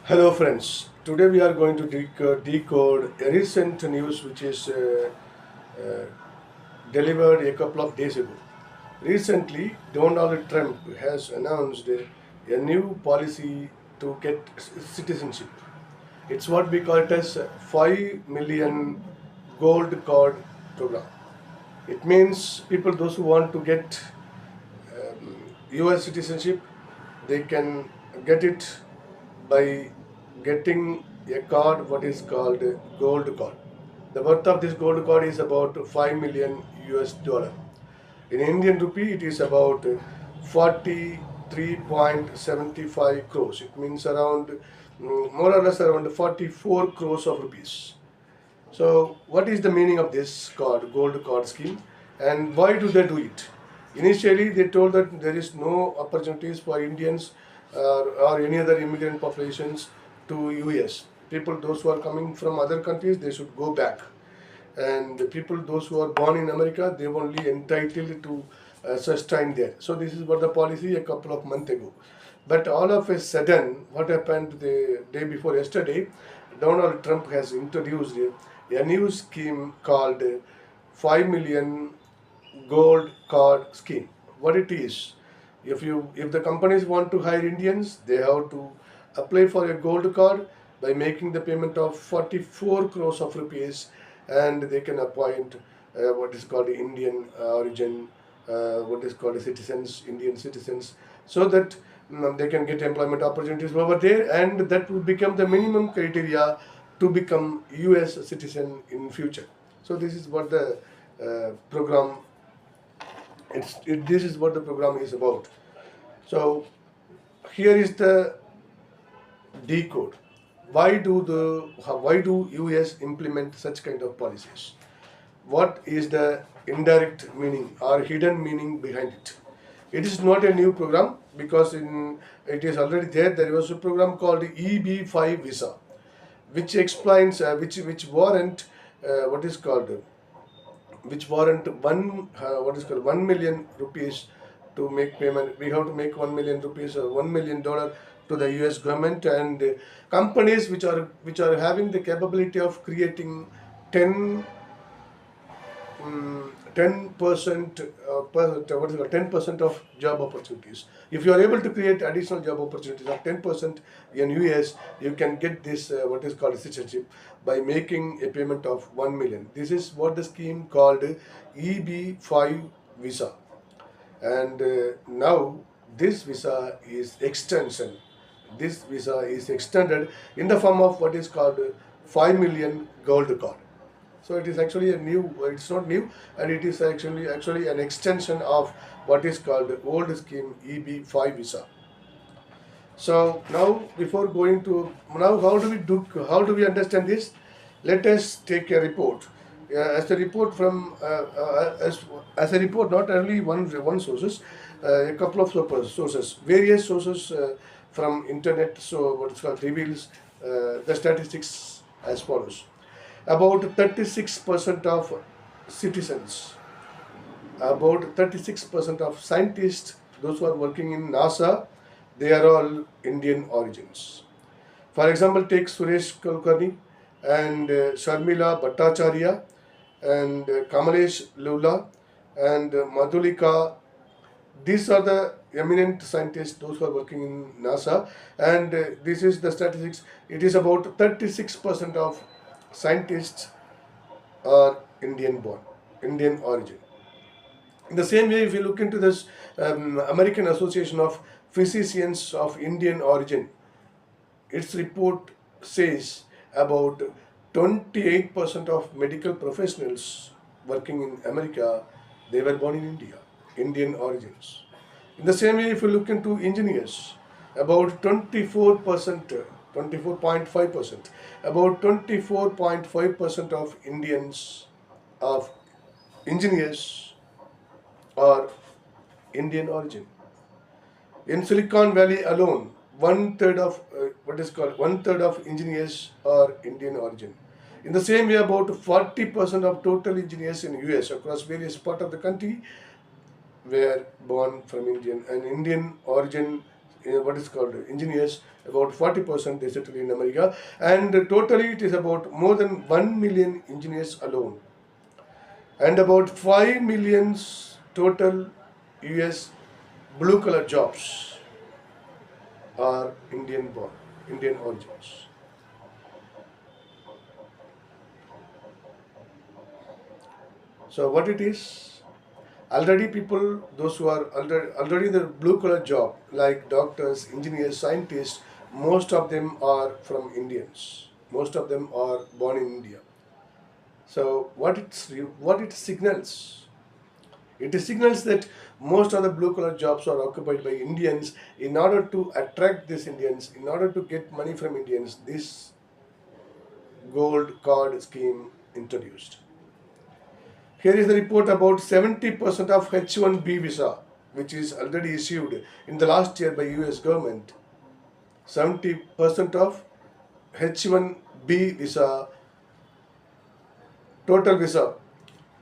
Hello friends, today we are going to decode a recent news which is uh, delivered a couple of days ago. Recently, Donald Trump has announced a new policy to get citizenship. It's what we call it as 5 million gold card program. It means people, those who want to get US citizenship, they can get it by getting a card, what is called a gold card. The worth of this gold card is about 5 million US dollar. In Indian rupee, it is about 43.75 crores. It means around more or less around 44 crores of rupees. So, what is the meaning of this card, gold card scheme, and why do they do it? Initially, they told that there is no opportunities for Indians or any other immigrant populations to US. People, those who are coming from other countries, they should go back. And the people, those who are born in America, they only entitled to sustain there. So this is what the policy a couple of months ago. But all of a sudden, what happened the day before yesterday, Donald Trump has introduced a new scheme called 5 million gold card scheme. What it is, if the companies want to hire Indians, they have to apply for a gold card by making the payment of 44 crores of rupees, and they can appoint what is called Indian origin, what is called citizens, Indian citizens, so that they can get employment opportunities over there, and that will become the minimum criteria to become US citizen in future. So this is what the program this is what the program is about. So here is the decode. Why do US implement such kind of policies? What is the indirect meaning or hidden meaning behind it? It is not a new program because it is already there. There was a program called EB5 visa, which explains which warrant what is called which warrant what is called 1 million rupees to make payment. We have to make 1 million rupees or $1 million to the US government, and companies which are having the capability of creating 10 10% what is it, 10% of job opportunities. If you are able to create additional job opportunities of 10% in US, you can get this what is called citizenship by making a payment of 1 million. This is what the scheme called EB5 visa, and now this visa is extension. This visa is extended in the form of what is called 5 million gold card. So it is actually a new. It's not new, and it is actually an extension of what is called old scheme EB5 visa. So now, before going to now, how do we understand this? Let us take a report. As a report from as a report, not only one sources, a couple of sources, various sources from internet. So what is called reveals the statistics as follows: about 36% of citizens, about 36% of scientists, those who are working in NASA, they are all Indian origins. For example, take Suresh Kulkarni and Sharmila Bhattacharya and Kamalesh Lula and Madhulika. These are the eminent scientists, those who are working in NASA, and this is the statistics. It is about 36% of scientists are Indian born, Indian origin. In the same way, if you look into this American Association of Physicians of Indian Origin, its report says about 28% of medical professionals working in America, they were born in India, Indian origins. In the same way, if you look into engineers, about 24%, 24.5%, about 24.5% of Indians, of engineers are Indian origin. In Silicon Valley alone, one third of engineers are Indian origin. In the same way, about 40% of total engineers in US across various parts of the country were born from Indian origin what is called engineers, about 40% they settle in America, and totally it is about more than 1 million engineers alone, and about 5 millions total US blue collar jobs are Indian born, Indian origins. So what it is? Already people, those who are already the blue collar job, like doctors, engineers, scientists, most of them are from Indians. Most of them are born in India. So what it signals? It signals that most of the blue collar jobs are occupied by Indians. In order to attract these Indians, in order to get money from Indians, this gold card scheme introduced. Here is the report about 70% of H1B visa, which is already issued in the last year by US government. 70% of H1B visa, total visa,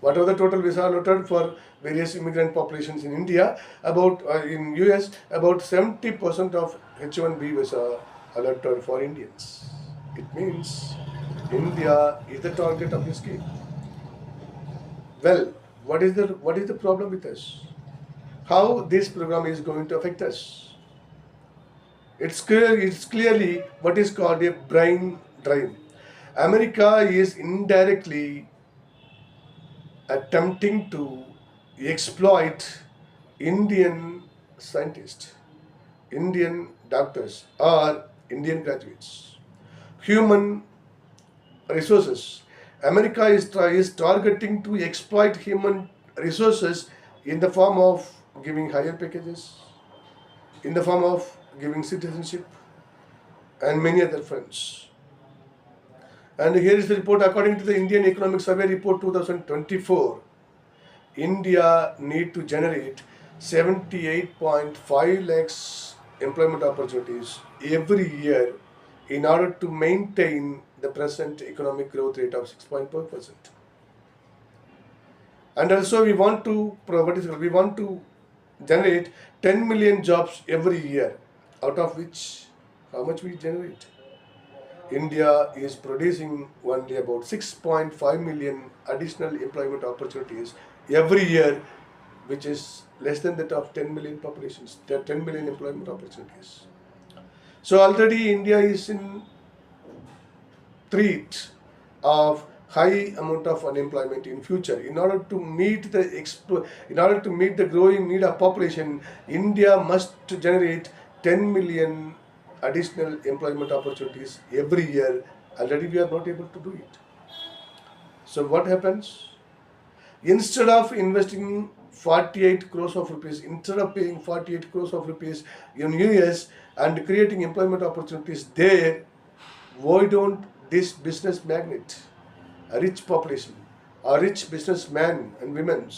whatever the total visa allotted for various immigrant populations in India, about in US, about 70% of H1B visa allotted for Indians. It means India is the target of this scheme. Well, what is the problem with us? How this program is going to affect us? It's clear. It's clearly what is called a brain drain. America is indirectly attempting to exploit Indian scientists, Indian doctors, or Indian graduates. Human resources. America is targeting to exploit human resources in the form of giving higher packages, in the form of giving citizenship, and many other fronts. And here is the report according to the Indian Economic Survey Report 2024. India need to generate 78.5 lakhs employment opportunities every year in order to maintain the present economic growth rate of 6.4%. And also we want to generate 10 million jobs every year, out of which how much we generate? India is producing only about 6.5 million additional employment opportunities every year, which is less than that of 10 million populations, 10 million employment opportunities. So already India is in threat of high amount of unemployment in future. In order to meet the growing need of population, India must generate 10 million additional employment opportunities every year. Already we are not able to do it. So what happens? Instead of investing 48 crores of rupees, instead of paying 48 crores of rupees in US and creating employment opportunities there, why don't this business magnate, a rich population, a rich businessman and women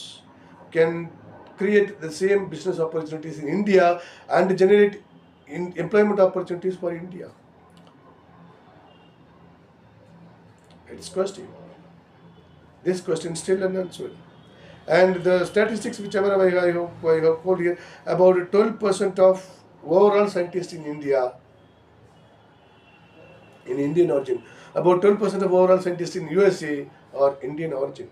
can create the same business opportunities in India and generate employment opportunities for India? It's question. This question is still unanswered. And the statistics whichever I have quoted here, about 12% of overall scientists in India, in Indian origin, about 12% of overall scientists in USA are Indian origin.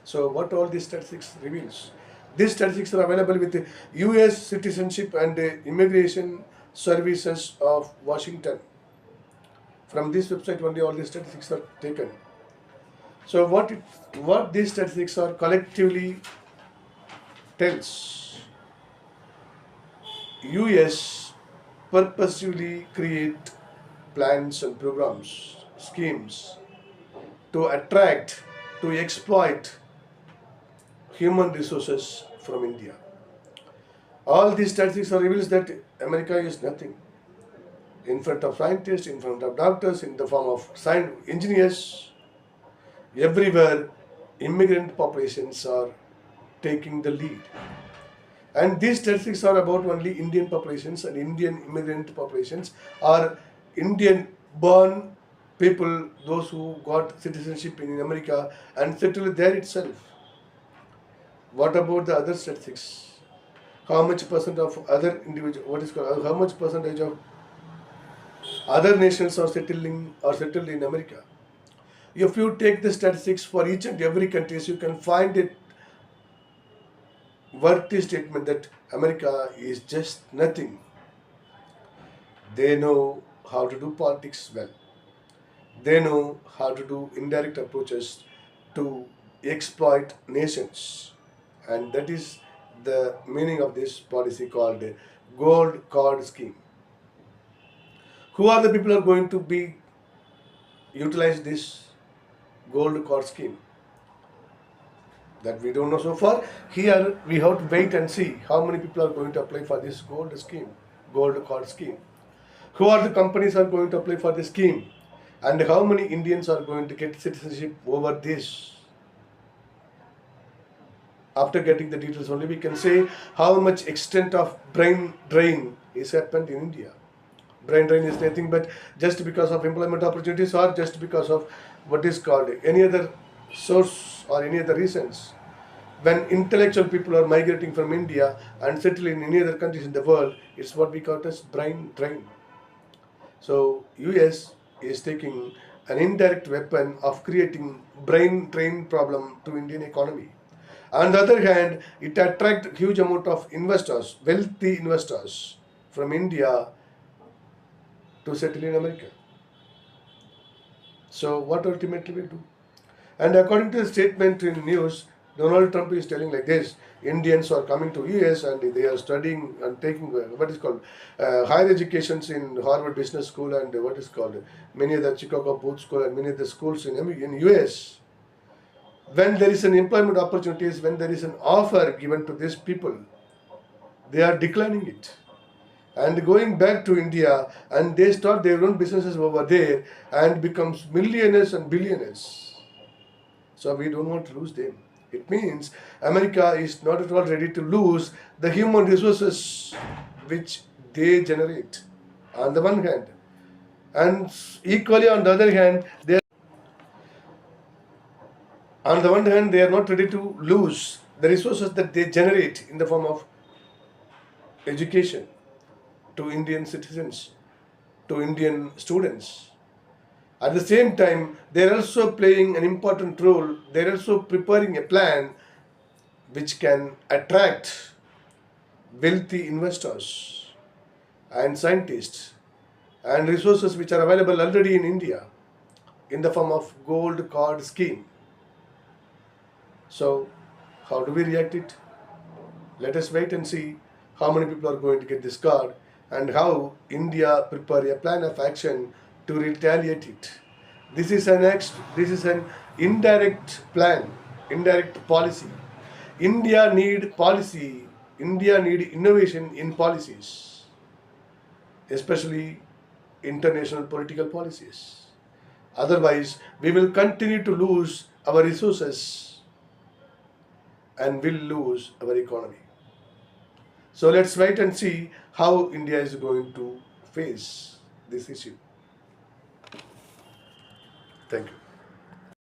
So what all these statistics reveals? These statistics are available with the US Citizenship and Immigration Services of Washington. From this website only all these statistics are taken. So what these statistics are collectively tells, US purposefully create plans and programs, schemes to attract, to exploit human resources from India. All these statistics are reveals that America is nothing. In front of scientists, in front of doctors, in the form of engineers, everywhere immigrant populations are taking the lead. And these statistics are about only Indian populations and Indian immigrant populations, or Indian born people, those who got citizenship in America and settled there itself. What about the other statistics? how much percent of other individual, what is called, how much percentage of other nations are settled in America. If you take the statistics for each and every countries, you can find it worthy statement that America is just nothing. They know how to do politics well. They know how to do indirect approaches to exploit nations. And that is the meaning of this policy called gold card scheme. Who are the people who are going to be utilize this gold card scheme? That we don't know so far. Here we have to wait and see how many people are going to apply for this gold card scheme. Who are the companies are going to apply for this scheme, and how many Indians are going to get citizenship over this. After getting the details only, we can say how much extent of brain drain is happened in India. Brain drain is nothing but just because of employment opportunities or just because of what is called any other source or any other reasons. When intellectual people are migrating from India and settle in any other countries in the world, it's what we call as brain drain. So US is taking an indirect weapon of creating brain drain problem to Indian economy. On the other hand, it attracts huge amount of investors, wealthy investors from India to settle in America. So what ultimately we do? And according to the statement in news, Donald Trump is telling like this: Indians are coming to US and they are studying and taking what is called higher educations in Harvard Business School and what is called many of the Chicago Booth School and many of the schools in US. When there is an employment opportunities, when there is an offer given to these people, they are declining it and going back to India, and they start their own businesses over there and becomes millionaires and billionaires. So we don't want to lose them. It means America is not at all ready to lose the human resources which they generate on the one hand, and equally on the other hand, they are not ready to lose the resources that they generate in the form of education to Indian citizens, to Indian students. At the same time, they are also playing an important role. They are also preparing a plan which can attract wealthy investors and scientists and resources which are available already in India in the form of gold card scheme. So, how do we react it? Let us wait and see how many people are going to get this card and how India prepare a plan of action to retaliate it. This is an indirect plan, indirect policy. India need policy. India need innovation in policies, especially international political policies. Otherwise, we will continue to lose our resources and will lose our economy. So let's wait and see how India is going to face this issue. Thank you.